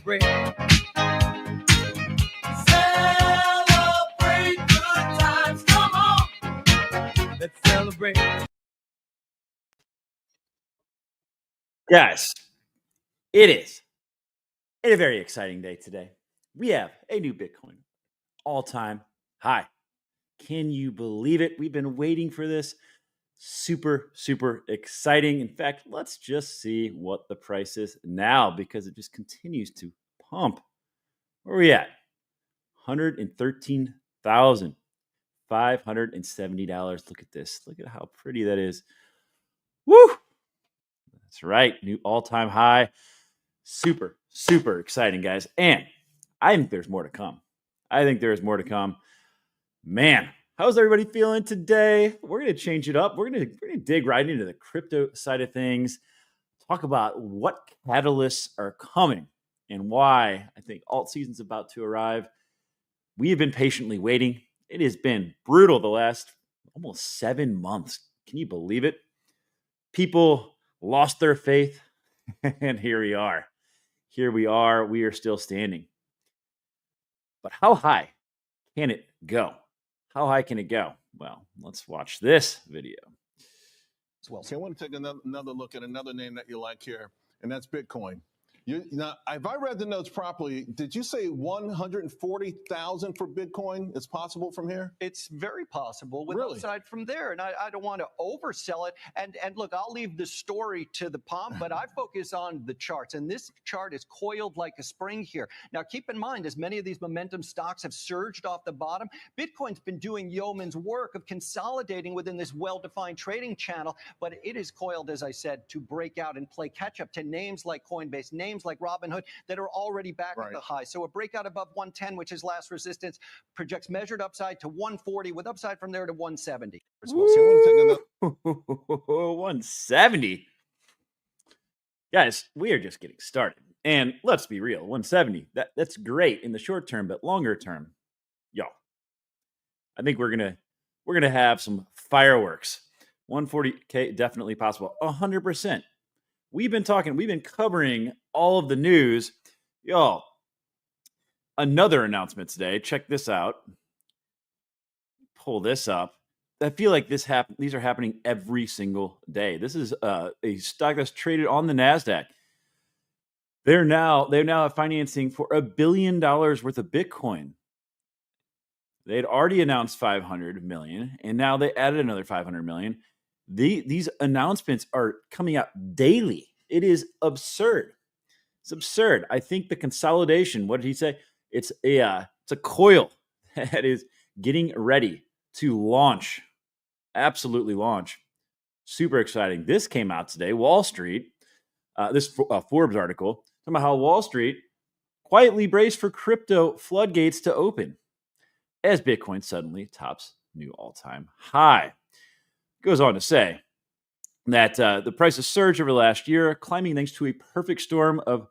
celebrate. Celebrate good times. Come on. Let's celebrate. Guys, it is a very exciting day today. We have a new Bitcoin all-time high. Can you believe it? We've been waiting for this. Super, super exciting. In fact, let's just see what the price is now because it just continues to pump. Where are we at? $113,570. Look at this. Look at how pretty that is. Woo! That's right. New all-time high. Super, super exciting, guys. And I think there's more to come. Man, how's everybody feeling today? We're going to change it up. We're going to dig right into the crypto side of things, talk about what catalysts are coming and why I think alt season's about to arrive. We have been patiently waiting. It has been brutal the last almost 7 months. Can you believe it? People lost their faith, and here we are. We are still standing. But how high can it go? Well, let's watch this video. Well, so I want to take another look at another name that you like here, and that's Bitcoin. Now, if I read the notes properly, did you say 140,000 for Bitcoin is possible from here? It's very possible with Really? upside from there. And I don't want to oversell it. And look, I'll leave the story to the pump, but I focus on the charts. And this chart is coiled like a spring here. Now, keep in mind, as many of these momentum stocks have surged off the bottom, Bitcoin's been doing yeoman's work of consolidating within this well-defined trading channel. But it is coiled, as I said, to break out and play catch up to names like Coinbase, names like Robinhood that are already back at the high. So a breakout above 110, which is last resistance, projects measured upside to 140 with upside from there to 170. Well, so I want to take 170. Guys, we are just getting started. And let's be real, 170, that's great in the short term, but longer term, y'all, I think we're gonna have some fireworks. 140K definitely possible. 100%. We've been covering all of the news. Y'all, another announcement today. Check this out. Pull this up. I feel like these are happening every single day. This is a stock that's traded on the NASDAQ. They're now financing for $1 billion worth of Bitcoin. They had already announced 500 million, and now they added another 500 million. These announcements are coming out daily. It is absurd. It's absurd. I think the consolidation, what did he say? It's a coil that is getting ready to launch. Absolutely launch. Super exciting. This came out today. Wall Street, this Forbes article, talking about how Wall Street quietly braced for crypto floodgates to open as Bitcoin suddenly tops new all-time high. Goes on to say that the prices surged over the last year, climbing thanks to a perfect storm of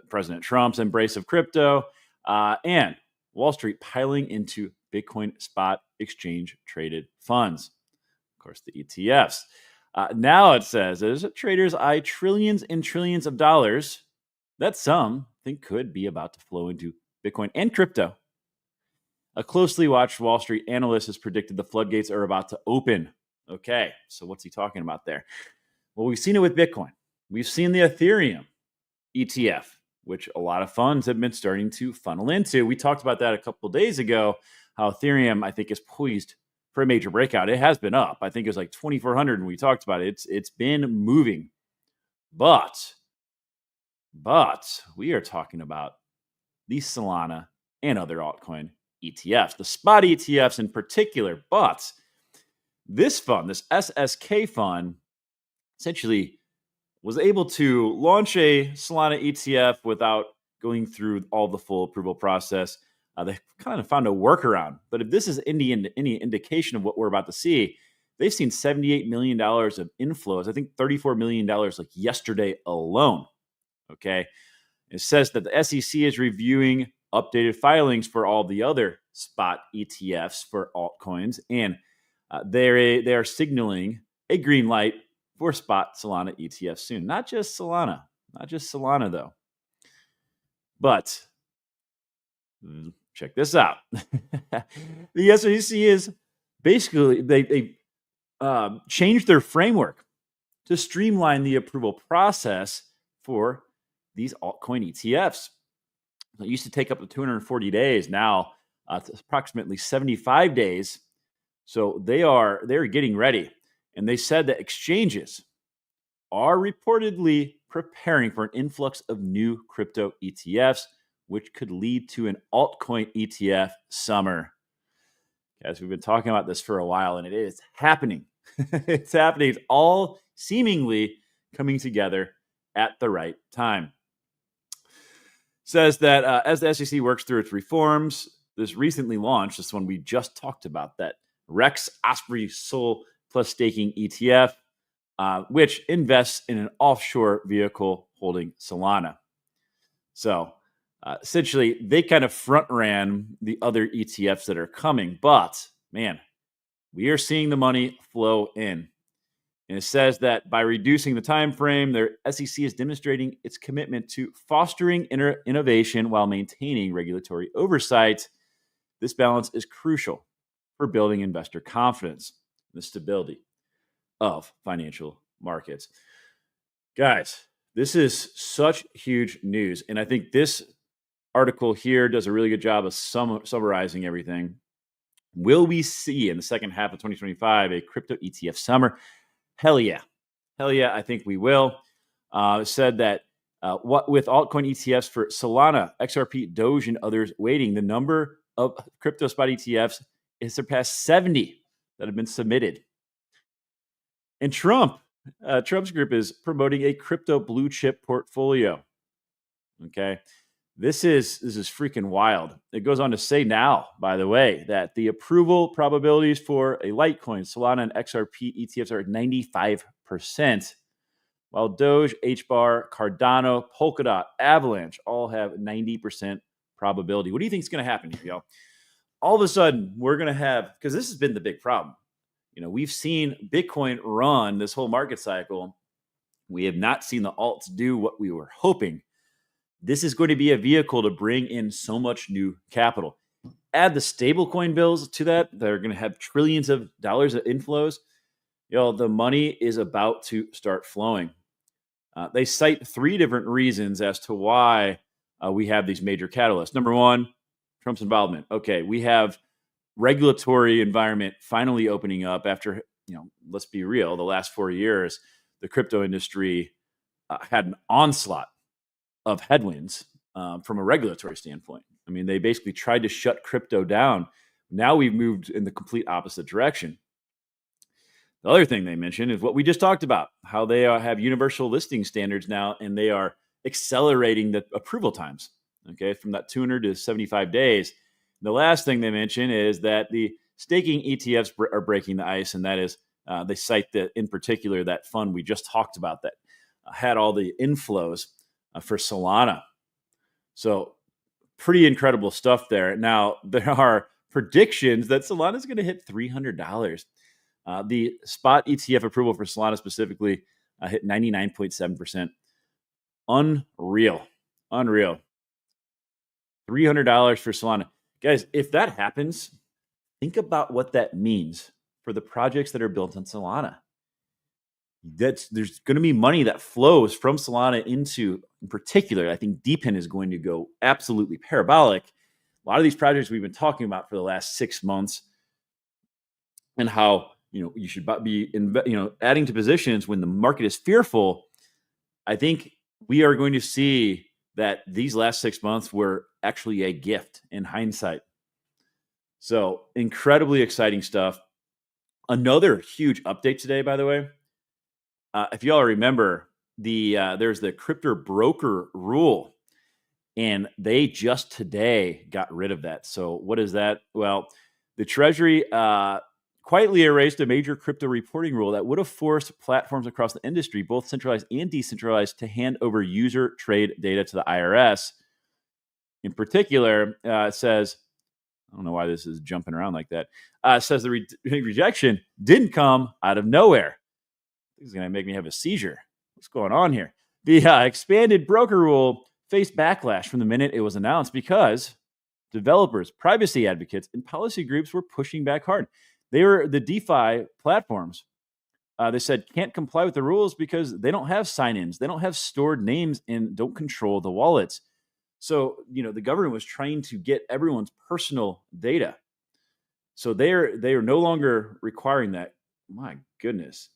President Trump's embrace of crypto and Wall Street piling into Bitcoin spot exchange-traded funds. Of course, the ETFs. Now it says, as traders eye trillions and trillions of dollars that some think could be about to flow into Bitcoin and crypto. A closely watched Wall Street analyst has predicted the floodgates are about to open. Okay, so what's he talking about there? Well, we've seen it with Bitcoin. We've seen the Ethereum ETF, which a lot of funds have been starting to funnel into. We talked about that a couple of days ago, how Ethereum, I think, is poised for a major breakout. It has been up. I think it was like 2,400 when we talked about it. It's been moving. But we are talking about the Solana and other altcoin ETFs, the spot ETFs in particular. But this fund, this SSK fund, essentially was able to launch a Solana ETF without going through all the full approval process. They kind of found a workaround. But if this is any indication of what we're about to see, they've seen $78 million of inflows. I think $34 million like yesterday alone. Okay. It says that the SEC is reviewing updated filings for all the other spot ETFs for altcoins. And they are signaling a green light for spot Solana ETFs soon. Not just Solana though. But check this out. The SEC is basically, they changed their framework to streamline the approval process for these altcoin ETFs. It used to take up to 240 days. Now it's approximately 75 days. So they're getting ready. And they said that exchanges are reportedly preparing for an influx of new crypto ETFs, which could lead to an altcoin ETF summer. Guys, we've been talking about this for a while, and it is happening. It's happening. It's all seemingly coming together at the right time. Says that as the SEC works through its reforms, this recently launched, this one we just talked about, that Rex Osprey Sol plus staking ETF, which invests in an offshore vehicle holding Solana. So essentially, they kind of front ran the other ETFs that are coming, but man, we are seeing the money flow in. And it says that by reducing the time frame, their SEC is demonstrating its commitment to fostering innovation while maintaining regulatory oversight. This balance is crucial for building investor confidence and the stability of financial markets. Guys, this is such huge news. And I think this article here does a really good job of summarizing everything. Will we see in the second half of 2025 a crypto ETF summer? Hell yeah. Hell yeah, I think we will. Said that what with altcoin ETFs for Solana, XRP, Doge, and others waiting, the number of crypto spot ETFs has surpassed 70 that have been submitted. And Trump's group is promoting a crypto blue chip portfolio. Okay. This is freaking wild. It goes on to say now, by the way, that the approval probabilities for a Litecoin, Solana, and XRP ETFs are at 95%, while Doge, HBAR, Cardano, Polkadot, Avalanche all have 90% probability. What do you think is going to happen here, y'all? All of a sudden, we're going to have, because this has been the big problem. We've seen Bitcoin run this whole market cycle. We have not seen the alts do what we were hoping. This is going to be a vehicle to bring in so much new capital. Add the stablecoin bills to that. They're going to have trillions of dollars of inflows. The money is about to start flowing. They cite three different reasons as to why we have these major catalysts. Number one, Trump's involvement. Okay, we have regulatory environment finally opening up after, let's be real, the last 4 years, the crypto industry had an onslaught of headwinds from a regulatory standpoint. I mean, they basically tried to shut crypto down. Now we've moved in the complete opposite direction. The other thing they mentioned is what we just talked about, how they have universal listing standards now, and they are accelerating the approval times, okay, from that 200 to 75 days. The last thing they mention is that the staking ETFs are breaking the ice, and that is they cite that in particular that fund we just talked about that had all the inflows for Solana. So pretty incredible stuff there. Now, there are predictions that Solana is going to hit $300. The spot ETF approval for Solana specifically hit 99.7%. Unreal. $300 for Solana. Guys, if that happens, think about what that means for the projects that are built on Solana. There's going to be money that flows from Solana into, in particular, I think DePIN is going to go absolutely parabolic. A lot of these projects we've been talking about for the last 6 months, and how you should be adding to positions when the market is fearful. I think we are going to see that these last 6 months were actually a gift in hindsight. So incredibly exciting stuff. Another huge update today, by the way. If y'all remember, there's the crypto broker rule, and they just today got rid of that. So what is that? Well, the Treasury quietly erased a major crypto reporting rule that would have forced platforms across the industry, both centralized and decentralized, to hand over user trade data to the IRS. In particular, it says, I don't know why this is jumping around like that. It says the rejection didn't come out of nowhere. This is going to make me have a seizure. What's going on here? The expanded broker rule faced backlash from the minute it was announced because developers, privacy advocates, and policy groups were pushing back hard. They were the DeFi platforms. They said can't comply with the rules because they don't have sign-ins, they don't have stored names, and don't control the wallets. So, the government was trying to get everyone's personal data. So they are no longer requiring that. My goodness.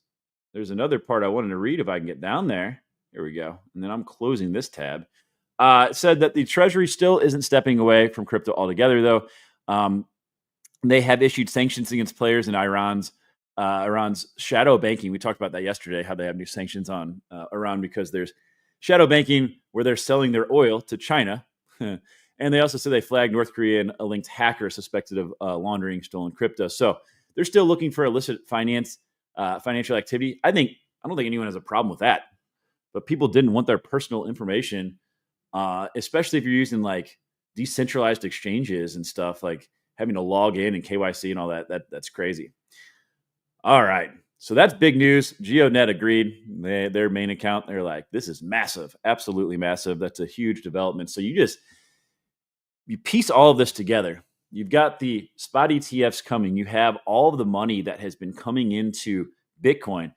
There's another part I wanted to read if I can get down there. Here we go. And then I'm closing this tab. It said that the Treasury still isn't stepping away from crypto altogether, though. They have issued sanctions against players in Iran's shadow banking. We talked about that yesterday, how they have new sanctions on Iran because there's shadow banking where they're selling their oil to China. And they also said they flagged North Korean linked hacker suspected of laundering stolen crypto. So they're still looking for illicit financial activity. I don't think anyone has a problem with that. But people didn't want their personal information, especially if you're using like decentralized exchanges and stuff, like having to log in and KYC and all that. That's crazy. All right. So that's big news. GeoNet agreed. Their main account, they're like, this is massive, absolutely massive. That's a huge development. So you piece all of this together. You've got the spot ETFs coming. You have all of the money that has been coming into Bitcoin.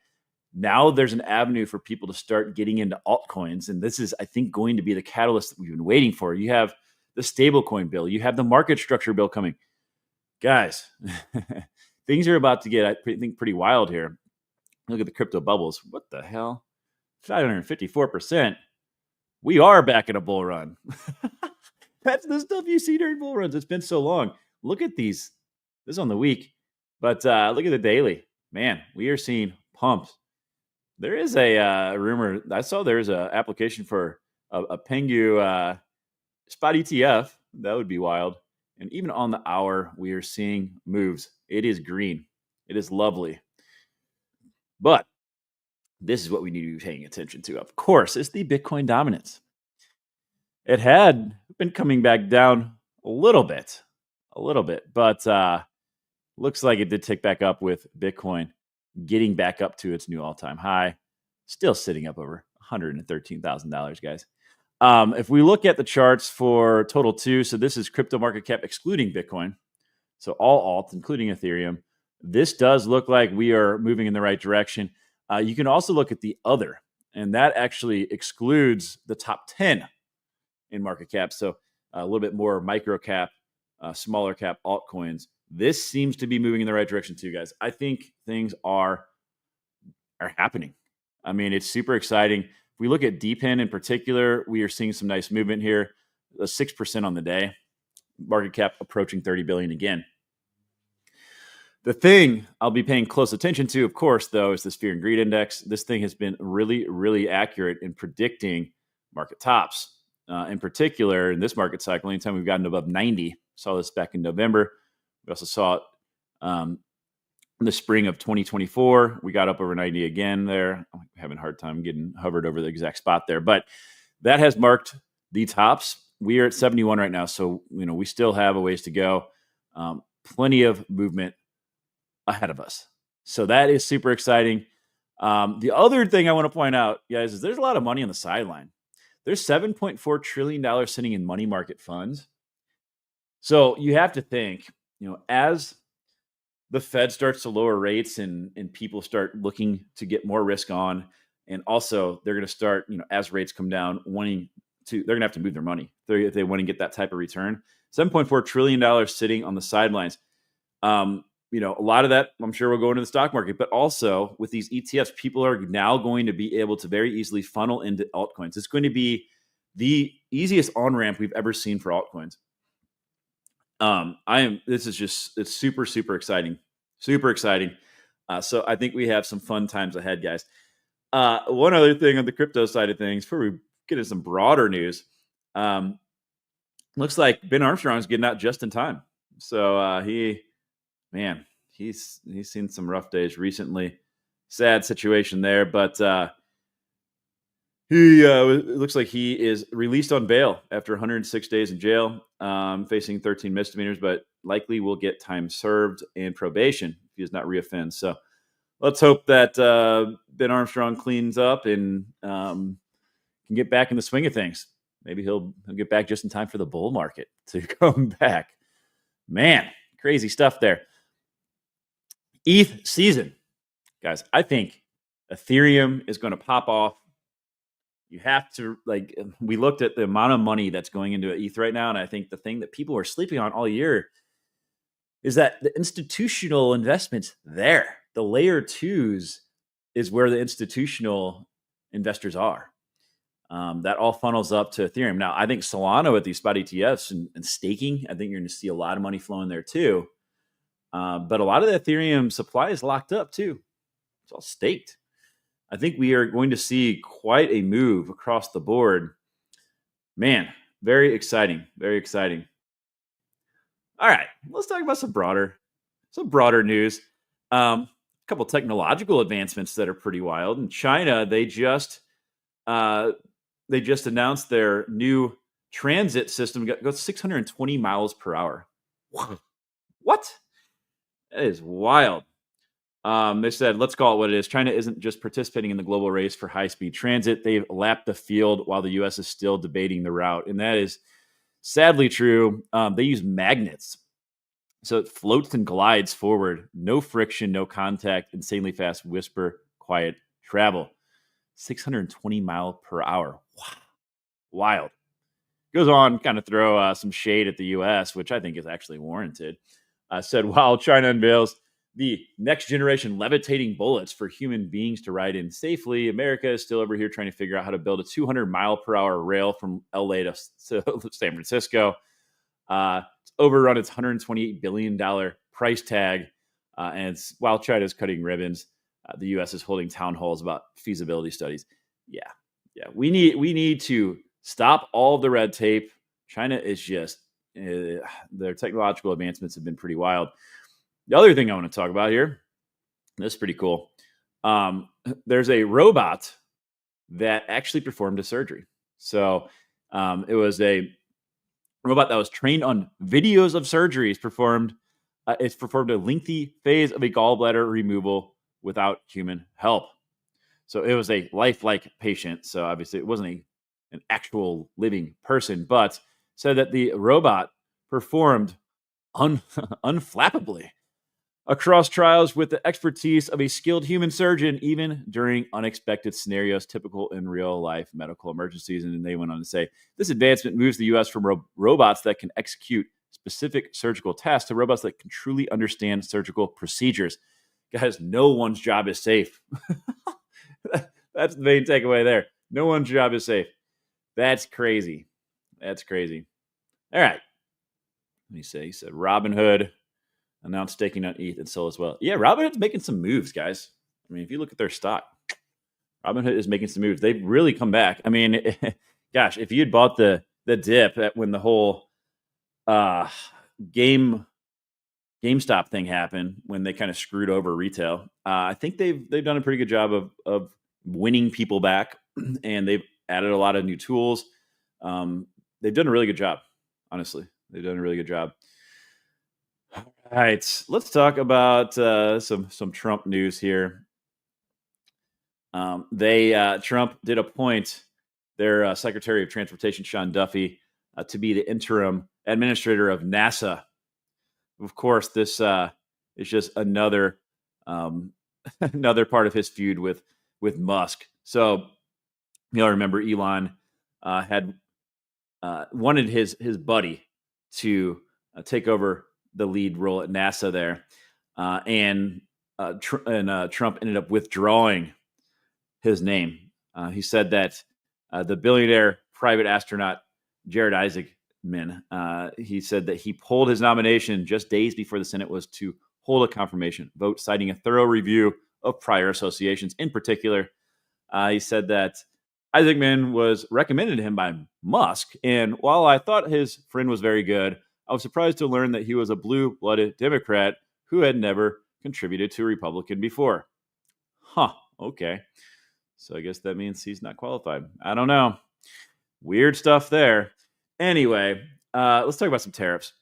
Now there's an avenue for people to start getting into altcoins. And this is, I think, going to be the catalyst that we've been waiting for. You have the stablecoin bill. You have the market structure bill coming. Guys, things are about to get, I think, pretty wild here. Look at the crypto bubbles. What the hell? 554%. We are back in a bull run. That's the stuff you see during bull runs. It's been so long. Look at these. This is on the week. But look at the daily. Man, we are seeing pumps. There is a rumor. I saw there's an application for a Pengu spot ETF. That would be wild. And even on the hour, we are seeing moves. It is green. It is lovely. But this is what we need to be paying attention to. Of course, it's the Bitcoin dominance. It had been coming back down a little bit, but looks like it did tick back up with Bitcoin getting back up to its new all-time high, still sitting up over $113,000, guys. If we look at the charts for total two, so this is crypto market cap excluding Bitcoin, so all alts, including Ethereum, this does look like we are moving in the right direction. You can also look at the other, and that actually excludes the top 10 in market cap. So a little bit more micro cap, smaller cap altcoins. This seems to be moving in the right direction too, guys. I think things are happening. I mean, it's super exciting. If we look at DePIN in particular, we are seeing some nice movement here, 6% on the day. Market cap approaching 30 billion again. The thing I'll be paying close attention to, of course, though, is this fear and greed index. This thing has been really, really accurate in predicting market tops. In particular, in this market cycle, anytime we've gotten above 90, saw this back in November. We also saw it in the spring of 2024. We got up over 90 again there. I'm having a hard time getting hovered over the exact spot there, but that has marked the tops. We are at 71 right now, so we still have a ways to go. Plenty of movement ahead of us. So that is super exciting. The other thing I want to point out, guys, is there's a lot of money on the sideline. There's $7.4 trillion sitting in money market funds. So you have to think, as the Fed starts to lower rates and people start looking to get more risk on, and also they're going to start, as rates come down, they're going to have to move their money if they want to get that type of return. $7.4 trillion sitting on the sidelines. A lot of that, I'm sure, will go into the stock market, but also with these ETFs, people are now going to be able to very easily funnel into altcoins. It's going to be the easiest on-ramp we've ever seen for altcoins. It's super, super exciting. Super exciting. So I think we have some fun times ahead, guys. One other thing on the crypto side of things, before we get into some broader news, looks like Ben Armstrong's getting out just in time. So he's seen some rough days recently. Sad situation there, but it looks like he is released on bail after 106 days in jail, facing 13 misdemeanors, but likely will get time served and probation if he does not reoffend. So let's hope that Ben Armstrong cleans up and can get back in the swing of things. maybe he'll get back just in time for the bull market to come back. Man, crazy stuff there. ETH season. Guys, I think Ethereum is going to pop off. You have to, we looked at the amount of money that's going into ETH right now, and I think the thing that people are sleeping on all year is that the institutional investment's there. The layer twos is where the institutional investors are. That all funnels up to Ethereum. Now, I think Solana with these spot ETFs and staking, I think you're going to see a lot of money flowing there too. But a lot of the Ethereum supply is locked up too. It's all staked. I think we are going to see quite a move across the board. Man, very exciting. Very exciting. All right, let's talk about some broader news. A couple technological advancements that are pretty wild. In China, they just announced their new transit system goes 620 miles per hour. What? That is wild. They said, let's call it what it is. China isn't just participating in the global race for high-speed transit. They've lapped the field while the U.S. is still debating the route. And that is sadly true. They use magnets. So it floats and glides forward. No friction, no contact, insanely fast whisper, quiet travel. 620 miles per hour. Wow. Wild. Goes on, kind of throw some shade at the U.S., which I think is actually warranted. Said, while China unveils the next generation levitating bullets for human beings to ride in safely, America is still over here trying to figure out how to build a 200 mile per hour rail from LA to San Francisco. It's overrun its $128 billion price tag. And while China's cutting ribbons, the U.S. is holding town halls about feasibility studies. Yeah. We need to stop all of the red tape. China is just, their technological advancements have been pretty wild. The other thing I want to talk about here, this is pretty cool. There's a robot that actually performed a surgery. So it was a robot that was trained on videos of surgeries performed. It's performed a lengthy phase of a gallbladder removal without human help. So it was a lifelike patient. So obviously it wasn't an actual living person, but said that the robot performed unflappably across trials with the expertise of a skilled human surgeon, even during unexpected scenarios typical in real life medical emergencies. And then they went on to say, this advancement moves the U.S. from robots that can execute specific surgical tasks to robots that can truly understand surgical procedures. Guys, no one's job is safe. That's the main takeaway there. No one's job is safe. That's crazy. That's crazy. All right. Let me say, he said Robinhood announced staking on ETH and Sol as well. Yeah, Robinhood's making some moves, guys. I mean, if you look at their stock, Robinhood is making some moves. They've really come back. I mean, gosh, if you had bought the dip when the whole GameStop thing happened, when they kind of screwed over retail, I think they've done a pretty good job of winning people back, and they've added a lot of new tools. They've done a really good job, honestly. They've done a really good job. All right, let's talk about some Trump news here. Trump did appoint their Secretary of Transportation, Sean Duffy, to be the interim administrator of NASA. Of course, this is just another another part of his feud with Musk. So you all remember Elon had wanted his buddy to take over the lead role at NASA there, and Trump ended up withdrawing his name. He said that the billionaire private astronaut Jared Isaacman, he said that he pulled his nomination just days before the Senate was to hold a confirmation vote, citing a thorough review of prior associations. In particular, he said that Isaacman was recommended to him by Musk, and while I thought his friend was very good, I was surprised to learn that he was a blue-blooded Democrat who had never contributed to a Republican before. Huh, okay. So I guess that means he's not qualified. I don't know. Weird stuff there. Anyway, let's talk about some tariffs.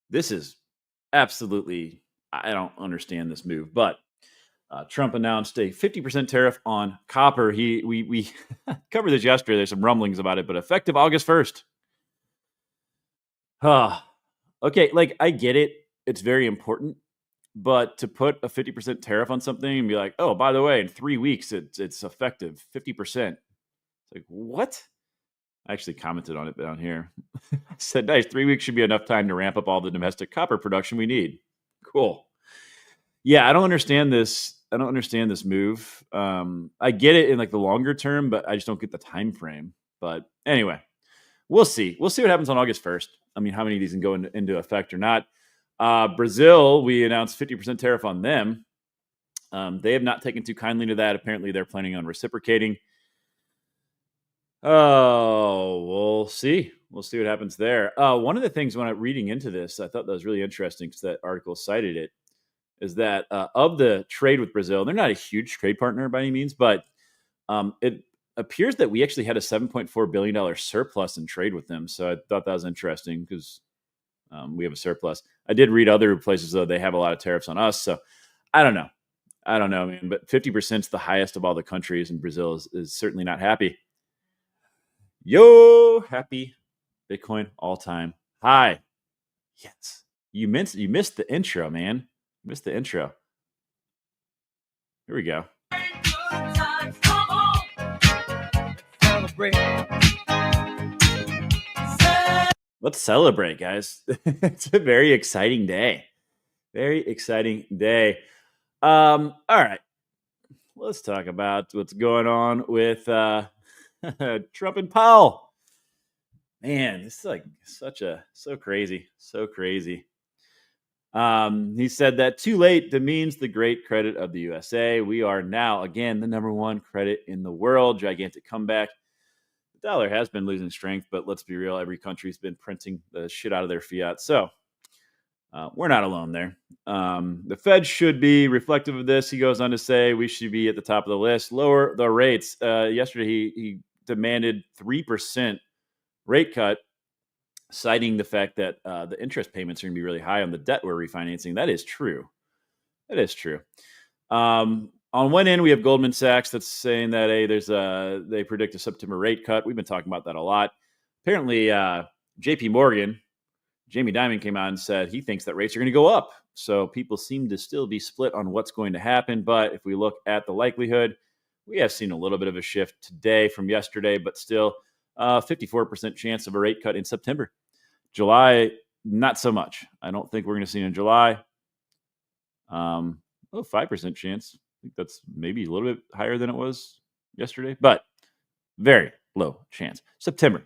This is absolutely, I don't understand this move, but Trump announced a 50% tariff on copper. We covered this yesterday. There's some rumblings about it, but effective August 1st. Okay, like I get it. It's very important. But to put a 50% tariff on something and be like, oh, by the way, in 3 weeks, it's effective 50%. It's like, what? I actually commented on it down here. I said, nice, 3 weeks should be enough time to ramp up all the domestic copper production we need. Cool. Yeah, I don't understand this. I don't understand this move. I get it in like the longer term, but I just don't get the time frame. But anyway, we'll see. We'll see what happens on August 1st. I mean, how many of these can go into effect or not. Brazil, we announced 50% tariff on them. They have not taken too kindly to that. Apparently, they're planning on reciprocating. Oh, we'll see. We'll see what happens there. One of the things when I'm reading into this, I thought that was really interesting because that article cited it, is that of the trade with Brazil, they're not a huge trade partner by any means, but it appears that we actually had a $7.4 billion surplus in trade with them. So I thought that was interesting because we have a surplus. I did read other places, though, they have a lot of tariffs on us. So I don't know. Man. But 50% is the highest of all the countries, and Brazil is certainly not happy. Yo, happy Bitcoin all-time high. Yes. You missed the intro, man. You missed the intro. Here we go. Good times, come on. Celebrate. Let's celebrate, guys. It's a very exciting day. Very exciting day. All right. Let's talk about what's going on with Trump and Powell. Man, this is like so crazy. So crazy. He said that too late demeans the great credit of the USA. We are now, again, the number one credit in the world. Gigantic comeback. The dollar has been losing strength, but let's be real. Every country's been printing the shit out of their fiat. So we're not alone there. The Fed should be reflective of this. He goes on to say we should be at the top of the list. Lower the rates. Yesterday, he demanded 3% rate cut, citing the fact that the interest payments are going to be really high on the debt we're refinancing. That is true. That is true. On one end, we have Goldman Sachs that's saying that they predict a September rate cut. We've been talking about that a lot. Apparently, J.P. Morgan, Jamie Dimon came out and said he thinks that rates are going to go up. So people seem to still be split on what's going to happen. But if we look at the likelihood, we have seen a little bit of a shift today from yesterday, but still 54% chance of a rate cut in September. July, not so much. I don't think we're going to see it in July. 5% chance. I think that's maybe a little bit higher than it was yesterday, but very low chance. September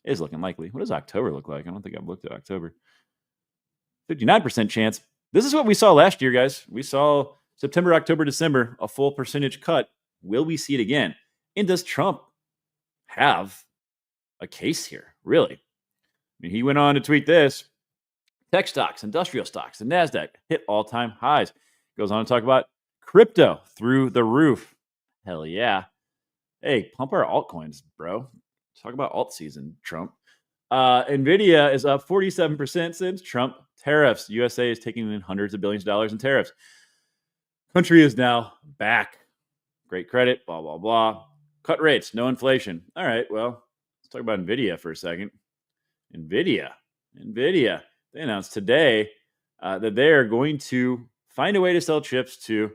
is looking likely. What does October look like? I don't think I've looked at October. 59% chance. This is what we saw last year, guys. We saw September, October, December, a full percentage cut. Will we see it again? And does Trump have a case here? Really? I mean, he went on to tweet this. Tech stocks, industrial stocks, the NASDAQ hit all-time highs. Goes on to talk about crypto through the roof. Hell yeah. Hey, pump our altcoins, bro. Talk about alt season, Trump. NVIDIA is up 47% since Trump tariffs. USA is taking in hundreds of billions of dollars in tariffs. Country is now back. Great credit, blah, blah, blah. Cut rates, no inflation. All right, well, let's talk about NVIDIA for a second. NVIDIA. They announced today that they are going to find a way to sell chips to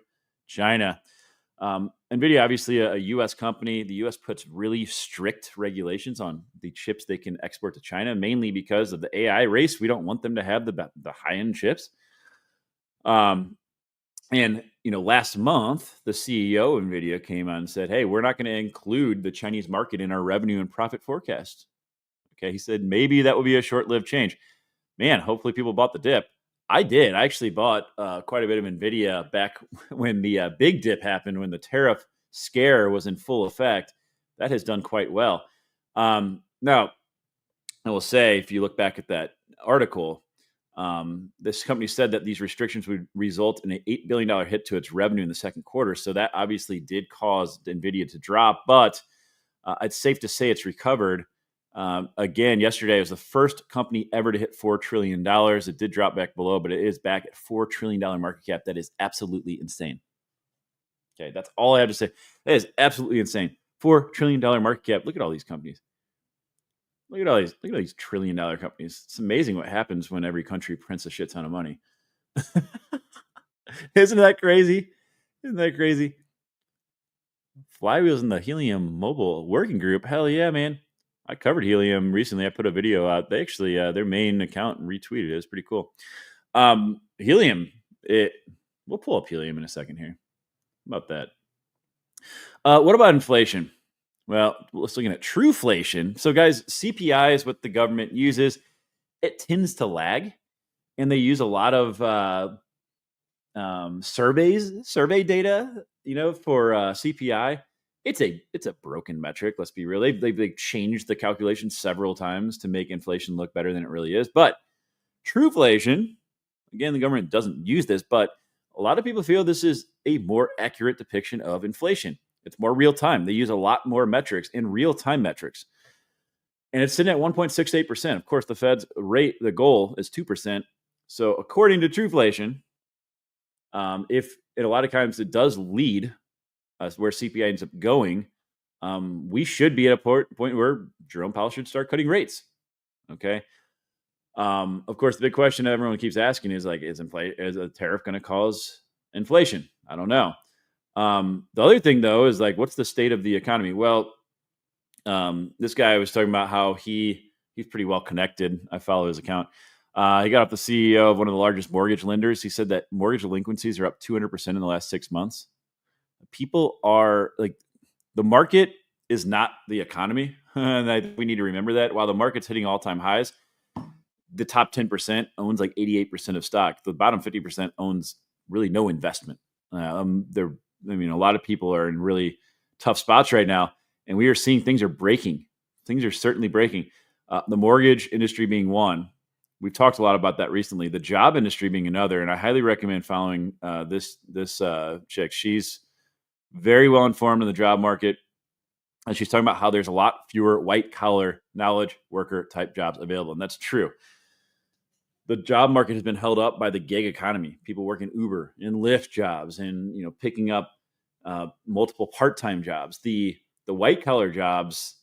China. NVIDIA, obviously a U.S. company. The U.S. puts really strict regulations on the chips they can export to China, mainly because of the AI race. We don't want them to have the high-end chips. And, last month, the CEO of NVIDIA came out and said, hey, we're not going to include the Chinese market in our revenue and profit forecast. Okay, he said maybe that will be a short-lived change. Man, hopefully people bought the dip. I did. I actually bought quite a bit of NVIDIA back when the big dip happened, when the tariff scare was in full effect. That has done quite well. Now, I will say, if you look back at that article, this company said that these restrictions would result in an $8 billion hit to its revenue in the second quarter. So that obviously did cause NVIDIA to drop, but it's safe to say it's recovered. Again, yesterday was the first company ever to hit $4 trillion. It did drop back below, but it is back at $4 trillion market cap. That is absolutely insane. Okay, that's all I have to say. That is absolutely insane. $4 trillion market cap. Look at all these companies. Look at all these $1 trillion companies. It's amazing what happens when every country prints a shit ton of money. Isn't that crazy? Isn't that crazy? Flywheels in the Helium Mobile Working Group. Hell yeah, man. I covered Helium recently. I put a video out. They actually, their main account retweeted it. It's pretty cool. Helium, we'll pull up Helium in a second here. How about that? What about inflation? Well, let's look at trueflation. So, guys, CPI is what the government uses. It tends to lag, and they use a lot of survey data, for CPI. It's a broken metric. Let's be real. They've changed the calculation several times to make inflation look better than it really is. But trueflation, again, the government doesn't use this, but a lot of people feel this is a more accurate depiction of inflation. It's more real time. They use a lot more metrics in real time metrics. And it's sitting at 1.68%. Of course, the Fed's rate, the goal is 2%. So according to trueflation, if in a lot of times it does lead us where CPI ends up going, we should be at a point where Jerome Powell should start cutting rates. Okay. Of course, the big question everyone keeps asking is like, is a tariff going to cause inflation? I don't know. The other thing though is like, what's the state of the economy? Well, this guy was talking about how he's pretty well connected. I follow his account. He got off the CEO of one of the largest mortgage lenders. He said that mortgage delinquencies are up 200% in the last 6 months. People are like, the market is not the economy. And we need to remember that. While the market's hitting all-time highs, the top 10% owns like 88% of stock. The bottom 50% owns really no investment. A lot of people are in really tough spots right now, and we are seeing things are breaking. Things are certainly breaking. The mortgage industry being one. We've talked a lot about that recently. The job industry being another, and I highly recommend following this chick. She's very well informed in the job market, and she's talking about how there's a lot fewer white collar knowledge worker type jobs available, and that's true. The job market has been held up by the gig economy. People working Uber and Lyft jobs, and picking up multiple part-time jobs. The white collar jobs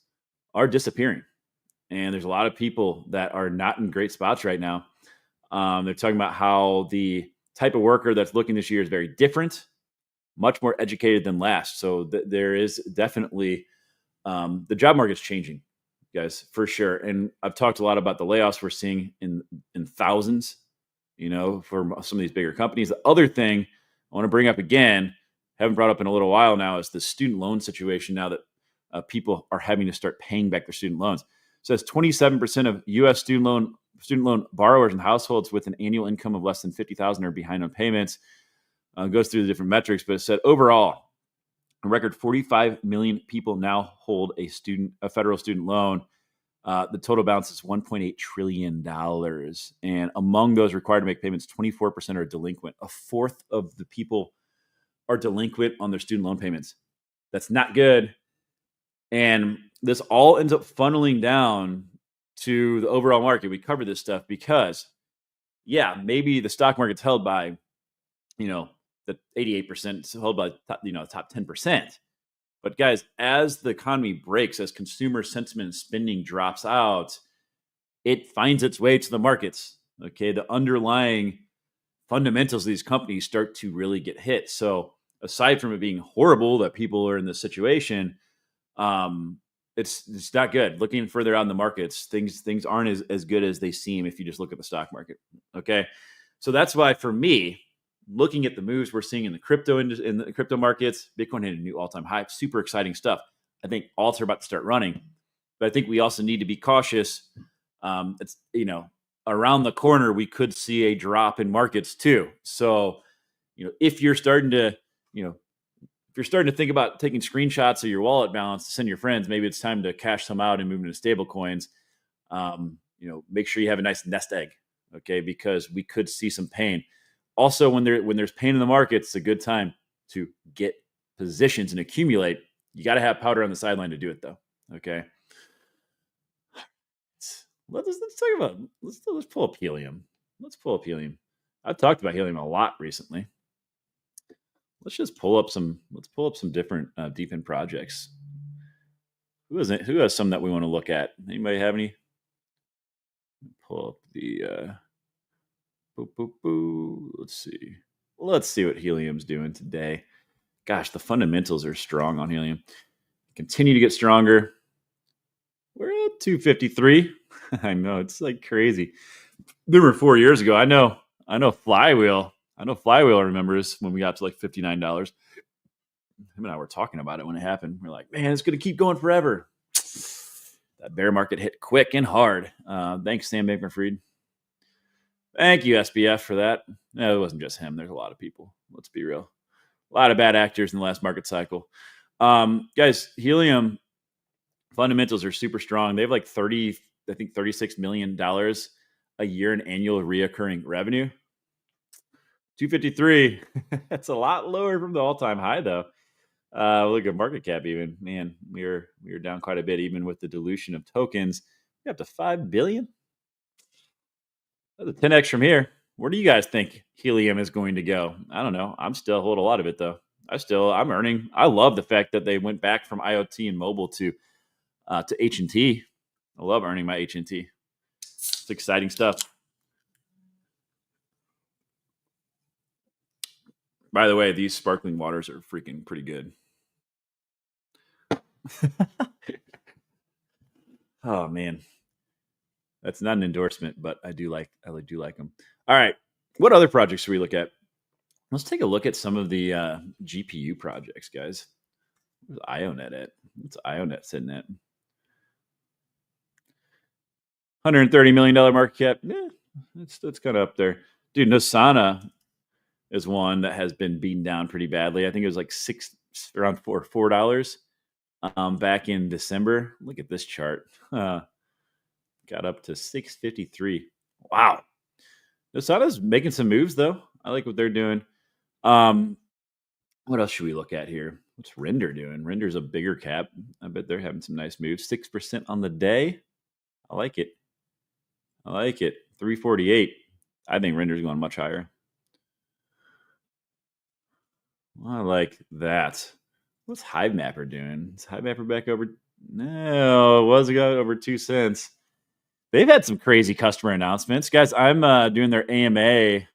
are disappearing. And there's a lot of people that are not in great spots right now. They're talking about how the type of worker that's looking this year is very different, much more educated than last. So there is definitely the job market's changing, guys, for sure. And I've talked a lot about the layoffs we're seeing in thousands, for some of these bigger companies. The other thing I want to bring up again, haven't brought up in a little while now, is the student loan situation now that people are having to start paying back their student loans. Says 27% of U.S. student loan borrowers and households with an annual income of less than $50,000 are behind on payments. Goes through the different metrics, but it said overall, a record 45 million people now hold a federal student loan. The total balance is $1.8 trillion, and among those required to make payments, 24% are delinquent. A fourth of the people are delinquent on their student loan payments. That's not good. And this all ends up funneling down to the overall market. We cover this stuff because, maybe the stock market's held by, the 88% is held by, top 10%. But guys, as the economy breaks, as consumer sentiment and spending drops out, it finds its way to the markets. Okay, the underlying fundamentals of these companies start to really get hit. So aside from it being horrible that people are in this situation, it's not good. Looking further out in the markets, things aren't as good as they seem if you just look at the stock market. Okay, so that's why for me, looking at the moves we're seeing in the crypto markets, Bitcoin hit a new all-time high. Super exciting stuff. I think alts are about to start running, but I think we also need to be cautious. It's around the corner we could see a drop in markets too. So if you're starting to think about taking screenshots of your wallet balance to send your friends, maybe it's time to cash some out and move into stable coins. Make sure you have a nice nest egg, okay? Because we could see some pain. Also, when there's pain in the markets, it's a good time to get positions and accumulate. You got to have powder on the sideline to do it, though. Okay. Let's pull up helium. Let's pull up helium. I've talked about helium a lot recently. let's just pull up some. Let's pull up some different DePIN projects. Who has some that we want to look at? Anybody have any? Pull up the. Let's see. Let's see what Helium's doing today. Gosh, the fundamentals are strong on Helium. Continue to get stronger. We're at 253. I know, it's like crazy. Remember 4 years ago, I know Flywheel remembers when we got to like $59. Him and I were talking about it when it happened. We're like, man, it's going to keep going forever. That bear market hit quick and hard. Thanks, Sam Bankman-Fried. Thank you, SBF, for that. No, it wasn't just him. There's a lot of people. Let's be real. A lot of bad actors in the last market cycle. Guys, Helium fundamentals are super strong. They have like $36 million a year in annual reoccurring revenue. 253. That's a lot lower from the all-time high, though. Look at market cap even. Man, we are down quite a bit, even with the dilution of tokens. We're up to 5 billion. That's a 10x from here. Where do you guys think Helium is going to go? I don't know. I'm still holding a lot of it, though. I'm earning. I love the fact that they went back from IoT and mobile to H&T. I love earning my H&T. It's exciting stuff. By the way, these sparkling waters are freaking pretty good. Oh man, that's not an endorsement, but I do like them. All right, what other projects should we look at? Let's take a look at some of the GPU projects, guys. Where's IONET at? What's IONET sitting at? $130 million market cap. Yeah, that's kind of up there, dude. Nosana is one that has been beaten down pretty badly. I think it was like around $4 back in December. Look at this chart. Got up to 653. Wow. Nosana's making some moves though. I like what they're doing. What else should we look at here? What's Render doing? Render's a bigger cap. I bet they're having some nice moves. 6% on the day. I like it. 348. I think Render's going much higher. I like that. What's HiveMapper doing? Is HiveMapper back over? No, it was over 2 cents. They've had some crazy customer announcements. Guys, I'm doing their AMA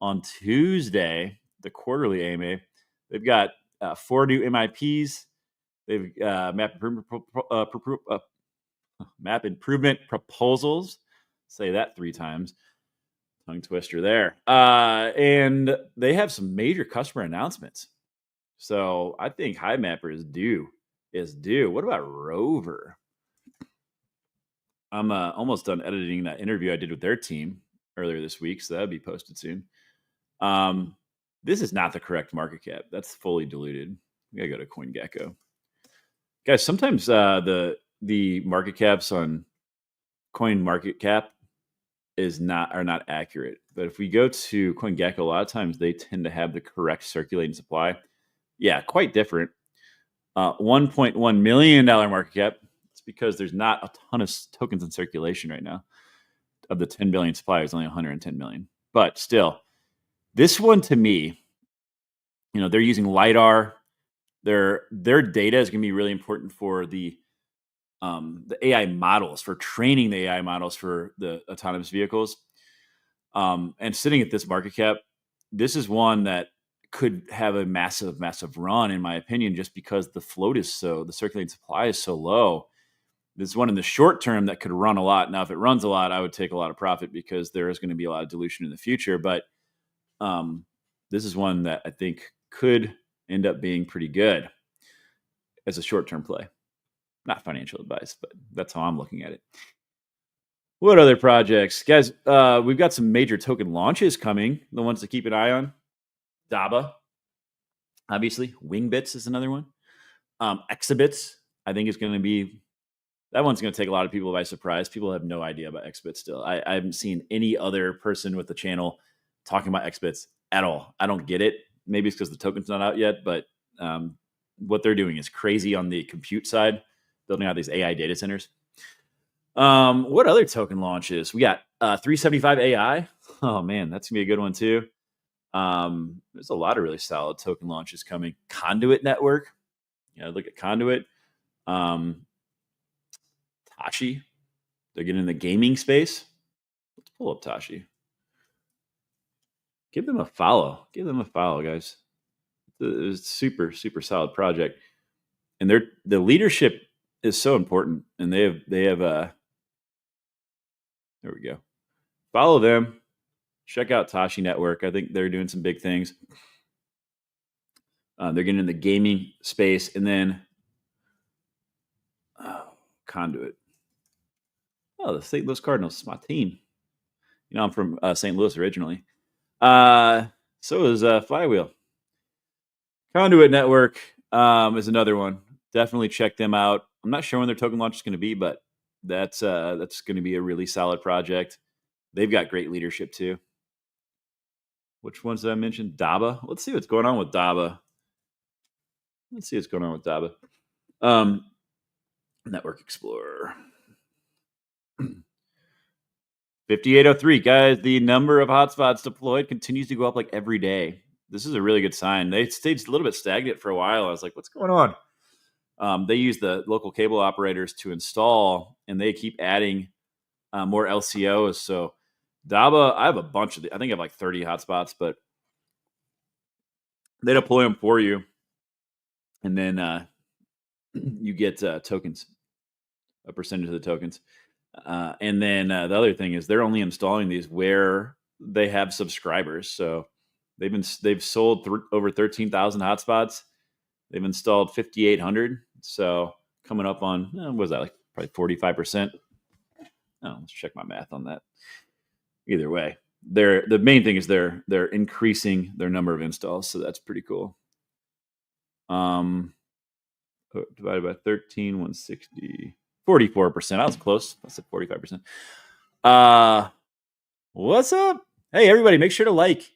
on Tuesday, the quarterly AMA. They've got 4 new MIPs. They've map improvement proposals. Say that 3 times. Tongue twister there. And they have some major customer announcements. So I think HiveMapper is due. What about Rover? I'm almost done editing that interview I did with their team earlier this week, so that'll be posted soon. This is not the correct market cap. That's fully diluted. We gotta go to CoinGecko. Guys, sometimes the market caps on CoinMarketCap are not accurate. But if we go to CoinGecko, a lot of times they tend to have the correct circulating supply. Yeah, quite different. $1.1 million market cap. It's because there's not a ton of tokens in circulation right now. Of the 10 billion supply, there's only 110 million. But still, this one to me, they're using LiDAR. Their data is going to be really important for the AI models, for training the AI models for the autonomous vehicles. And sitting at this market cap, this is one that could have a massive, massive run, in my opinion, just because the circulating supply is so low. This is one in the short term that could run a lot. Now, if it runs a lot, I would take a lot of profit because there is going to be a lot of dilution in the future. But this is one that I think could end up being pretty good as a short-term play. Not financial advice, but that's how I'm looking at it. What other projects? Guys, we've got some major token launches coming, the ones to keep an eye on. DABA, obviously. Wingbits is another one. Exhibits, I think, is going to be... That one's going to take a lot of people by surprise. People have no idea about Exhibits still. I haven't seen any other person with the channel talking about Exhibits at all. I don't get it. Maybe it's because the token's not out yet, but what they're doing is crazy on the compute side, building out these AI data centers. What other token launches? We got 375 AI. Oh, man, that's going to be a good one, too. There's a lot of really solid token launches coming. Conduit Network. Look at Conduit. Tashi. They're getting in the gaming space. Let's pull up Tashi. Give them a follow. Give them a follow, guys. It's a super, super solid project. And the leadership is so important. And they have there we go. Follow them. Check out Tashi Network. I think they're doing some big things. They're getting in the gaming space. And then Conduit. Oh, the St. Louis Cardinals. It's my team. I'm from St. Louis originally. So is Flywheel. Conduit Network is another one. Definitely check them out. I'm not sure when their token launch is going to be, but that's going to be a really solid project. They've got great leadership too. Which ones did I mention? Daba. Let's see what's going on with Daba. Network Explorer. 5803, guys. The number of hotspots deployed continues to go up like every day. This is a really good sign. They stayed a little bit stagnant for a while. I was like, what's going on? They use the local cable operators to install, and they keep adding more LCOs. So Daba, I have a bunch of I think I have like 30 hotspots, but they deploy them for you. And then you get tokens, a percentage of the tokens. And then the other thing is they're only installing these where they have subscribers. So they've sold over 13,000 hotspots. They've installed 5,800. So coming up on what was that, like probably 45%? Oh, let's check my math on that. Either way, the main thing is they're increasing their number of installs, so that's pretty cool. Divided by 13, 160, 44%. I was close. I said 45%. What's up? Hey, everybody, make sure to like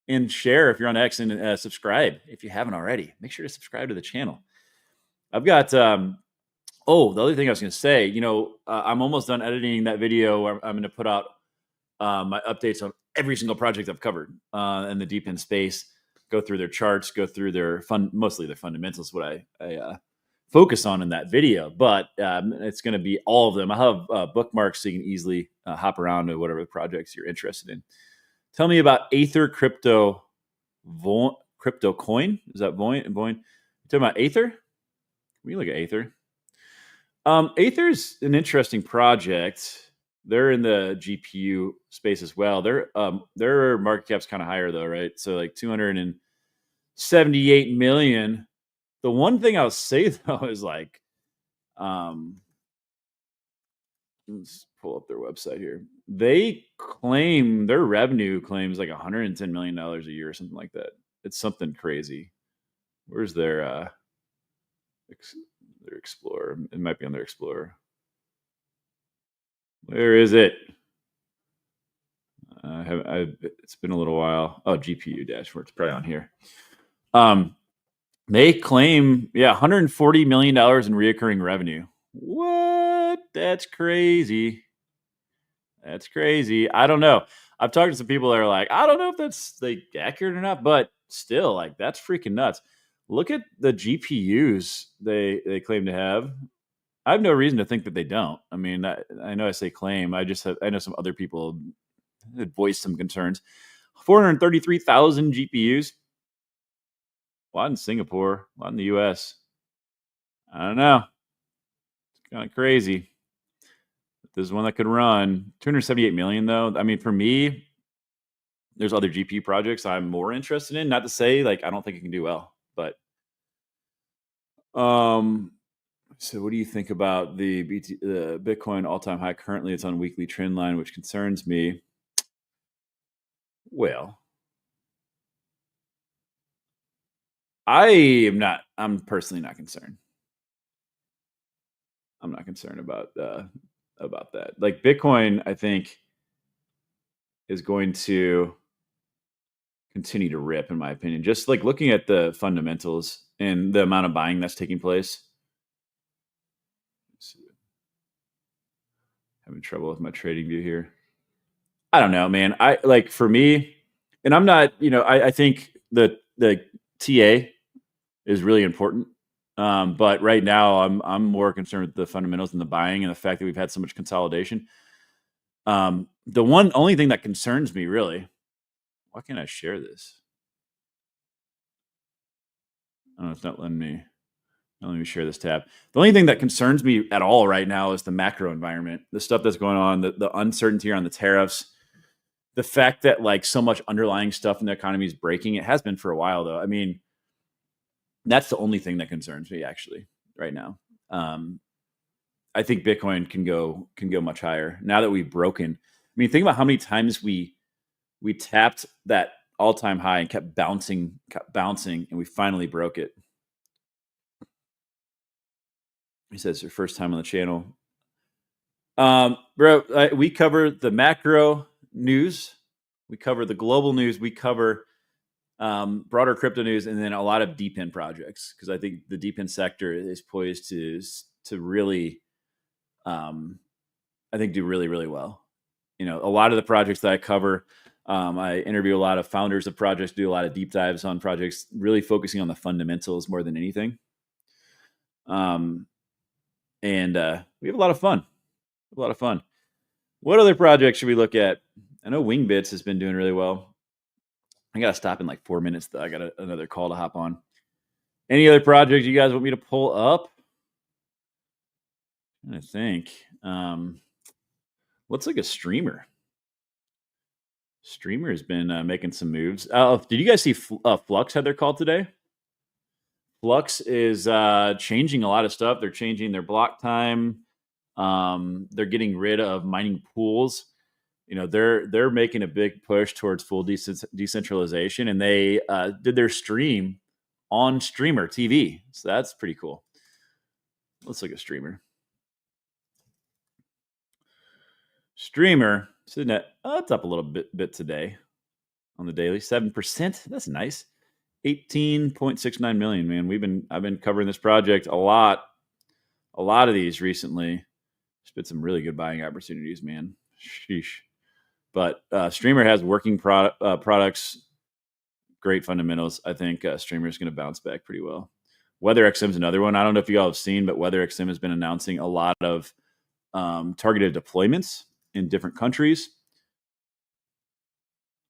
and share if you're on X, and subscribe if you haven't already. Make sure to subscribe to the channel. I've got the other thing I was going to say, I'm almost done editing that video where I'm going to put out my updates on every single project I've covered in the DePIN space, go through their charts, go through mostly their fundamentals, what I focus on in that video. But it's going to be all of them. I'll have bookmarks so you can easily hop around to whatever projects you're interested in. Tell me about Aether Crypto Coin. Is that Voin? You talking about Aether? We look at Aether. Aether's an interesting project. They're in the GPU space as well. Their market cap's kind of higher though, right? So like 278 million. The one thing I'll say though is like, let's pull up their website here. They claim their revenue claims like $110 million a year or something like that. It's something crazy. Where's their Explorer? It might be on their Explorer. Where is it? It's been a little while. Oh, GPU dashboard. It's probably on here. They claim, $140 million in reoccurring revenue. What? That's crazy. That's crazy. I don't know. I've talked to some people that are like, I don't know if that's like accurate or not, but still, like, that's freaking nuts. Look at the GPUs they claim to have. I have no reason to think that they don't. I mean, I know I say claim. I know some other people had voiced some concerns. 433,000 GPUs. A lot in Singapore, a lot in the US. I don't know. It's kind of crazy. There's one that could run 278 million though. I mean, for me, there's other GPU projects I'm more interested in. Not to say like I don't think it can do well, but so what do you think about the Bitcoin all-time high? Currently, it's on weekly trend line, which concerns me. Well, I'm personally not concerned. I'm not concerned about that. Like Bitcoin, I think is going to continue to rip, in my opinion. Just like looking at the fundamentals and the amount of buying that's taking place. Having trouble with my trading view here. I don't know, man. For me, And I'm not, I think the TA is really important. But right now I'm more concerned with the fundamentals and the buying and the fact that we've had so much consolidation. The only thing that concerns me really, why can't I share this? Oh, it's not letting me share this tab. The only thing that concerns me at all right now is the macro environment, the stuff that's going on, the uncertainty around the tariffs, the fact that like so much underlying stuff in the economy is breaking. It has been for a while though. I mean, that's the only thing that concerns me actually right now. I think Bitcoin can go much higher now that we've broken. I mean, think about how many times we tapped that all-time high and kept bouncing, and we finally broke it. He says your first time on the channel. Bro, we cover the macro news, we cover the global news, we cover broader crypto news, and then a lot of DePIN projects, because I think the DePIN sector is poised to really, I think, do really, really well. A lot of the projects that I cover, I interview a lot of founders of projects, do a lot of deep dives on projects, really focusing on the fundamentals more than anything. And we have a lot of fun. What other projects should we look at? I know Wingbits has been doing really well. I got to stop in like 4 minutes, though. I got another call to hop on. Any other projects you guys want me to pull up? I think. What's like a streamer? Streamer has been making some moves. Did you guys see Flux had their call today? Flux is changing a lot of stuff. They're changing their block time. They're getting rid of mining pools. They're making a big push towards full decentralization, and they did their stream on Streamer TV. So that's pretty cool. Let's look at Streamer. Streamer sitting at it's up a little bit today on the daily, 7%. That's nice. 18.69 million, man. I've been covering this project a lot of these recently. There's been some really good buying opportunities, man. Sheesh. But Streamer has working products, great fundamentals. I think Streamer is going to bounce back pretty well. WeatherXM is another one. I don't know if you all have seen, but WeatherXM has been announcing a lot of targeted deployments in different countries,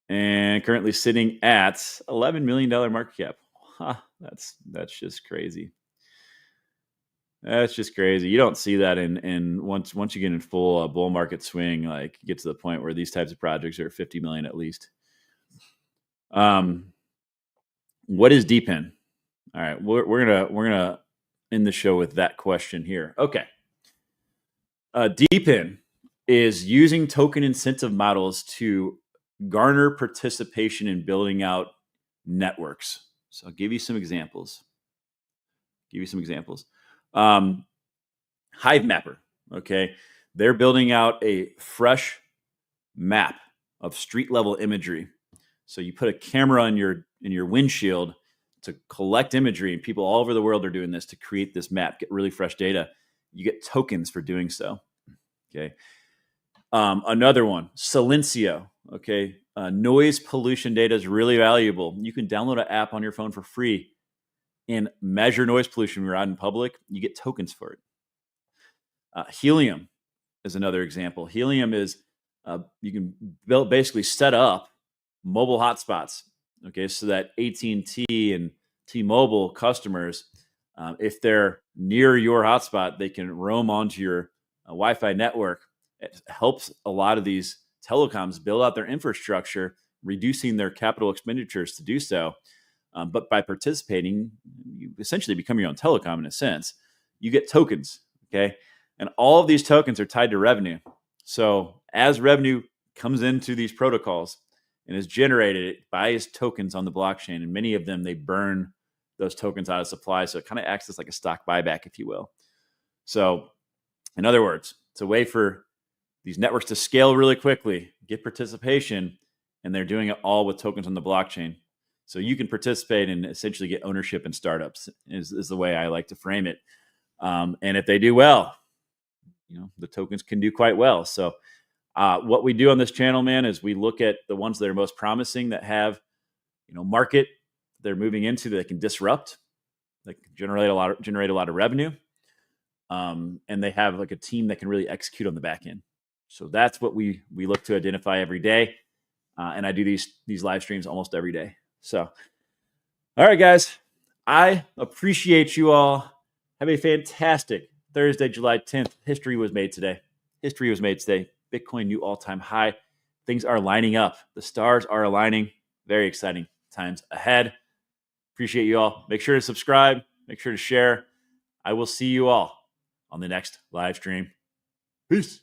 and currently sitting at $11 million market cap. That's just crazy. That's just crazy. You don't see that in once you get in full bull market swing, like you get to the point where these types of projects are 50 million at least. What is DePIN? All right, we're gonna end the show with that question here. Okay, DePIN is using token incentive models to garner participation in building out networks. So I'll give you some examples. Hive Mapper, okay? They're building out a fresh map of street level imagery. So you put a camera in your windshield to collect imagery, and people all over the world are doing this to create this map, get really fresh data. You get tokens for doing so. Okay. Another one, Silencio. Okay. Noise pollution data is really valuable. You can download an app on your phone for free and measure noise pollution when you're out in public. You get tokens for it. Helium is another example. Helium is you can basically set up mobile hotspots. Okay, so that AT&T and T-Mobile customers, if they're near your hotspot, they can roam onto your Wi-Fi network. It helps a lot of these telecoms build out their infrastructure, reducing their capital expenditures to do so. But by participating, you essentially become your own telecom in a sense. You get tokens, okay? And all of these tokens are tied to revenue. So as revenue comes into these protocols and is generated, it buys tokens on the blockchain. And many of them, they burn those tokens out of supply. So it kind of acts as like a stock buyback, if you will. So in other words, it's a way for these networks to scale really quickly, get participation, and they're doing it all with tokens on the blockchain. So you can participate and essentially get ownership in startups is the way I like to frame it. And if they do well, the tokens can do quite well. So What we do on this channel, man, is we look at the ones that are most promising, that have, market they're moving into, that can disrupt, that can generate a lot of revenue, and they have like a team that can really execute on the back end. So that's what we look to identify every day, and I do these live streams almost every day. So, all right, guys, I appreciate you all. Have a fantastic Thursday, July 10th. History was made today. Bitcoin new all-time high. Things are lining up. The stars are aligning. Very exciting times ahead. Appreciate you all. Make sure to subscribe. Make sure to share. I will see you all on the next live stream. Peace.